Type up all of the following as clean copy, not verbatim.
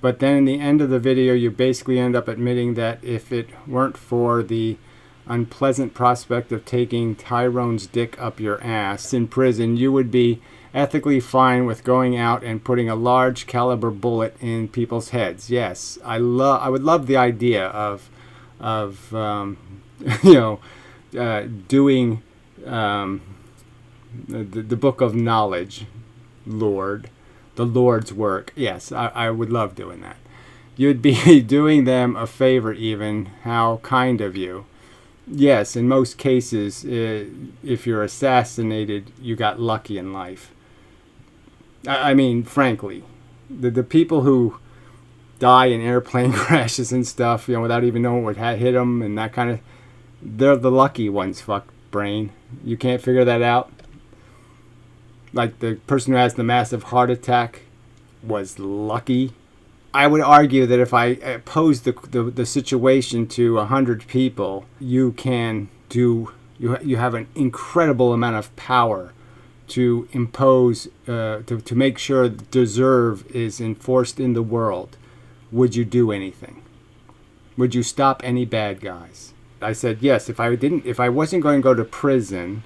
But then in the end of the video, you basically end up admitting that if it weren't for the unpleasant prospect of taking Tyrone's dick up your ass in prison, you would be ethically fine with going out and putting a large caliber bullet in people's heads. Yes, I would love the idea of doing the book of knowledge, the Lord's work. Yes, I would love doing that. You'd be doing them a favor even. How kind of you. Yes, in most cases, if you're assassinated, you got lucky in life. I mean, frankly, the people who die in airplane crashes and stuff, without even knowing what hit them and that kind of, they're the lucky ones, fuck brain. You can't figure that out? Like the person who has the massive heart attack was lucky. I would argue that if I pose the situation to 100 people, you have an incredible amount of power to impose, to make sure deserve is enforced in the world. Would you do anything? Would you stop any bad guys? I said yes. If I wasn't going to go to prison,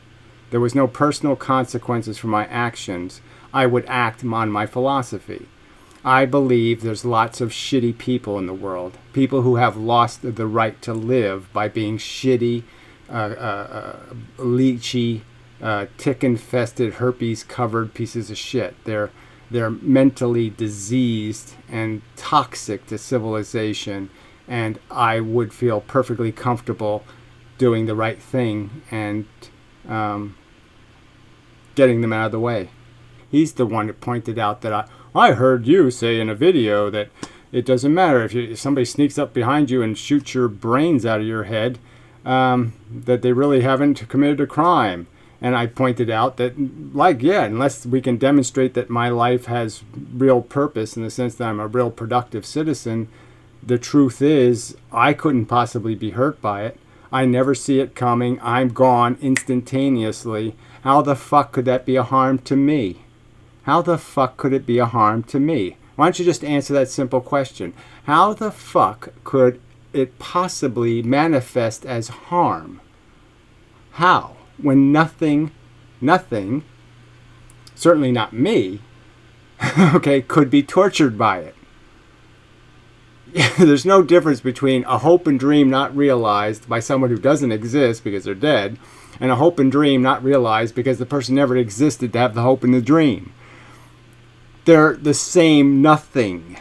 there was no personal consequences for my actions, I would act on my philosophy. I believe there's lots of shitty people in the world. People who have lost the right to live by being shitty, leechy, tick-infested, herpes-covered pieces of shit. They're mentally diseased and toxic to civilization, and I would feel perfectly comfortable doing the right thing and getting them out of the way. He's the one that pointed out that I heard you say in a video that it doesn't matter if somebody sneaks up behind you and shoots your brains out of your head, that they really haven't committed a crime. And I pointed out that, unless we can demonstrate that my life has real purpose in the sense that I'm a real productive citizen, the truth is I couldn't possibly be hurt by it. I never see it coming. I'm gone instantaneously. How the fuck could that be a harm to me? How the fuck could it be a harm to me? Why don't you just answer that simple question? How the fuck could it possibly manifest as harm? How? When nothing, certainly not me, okay, could be tortured by it. There's no difference between a hope and dream not realized by someone who doesn't exist because they're dead, and a hope and dream not realized because the person never existed to have the hope and the dream. They're the same nothing.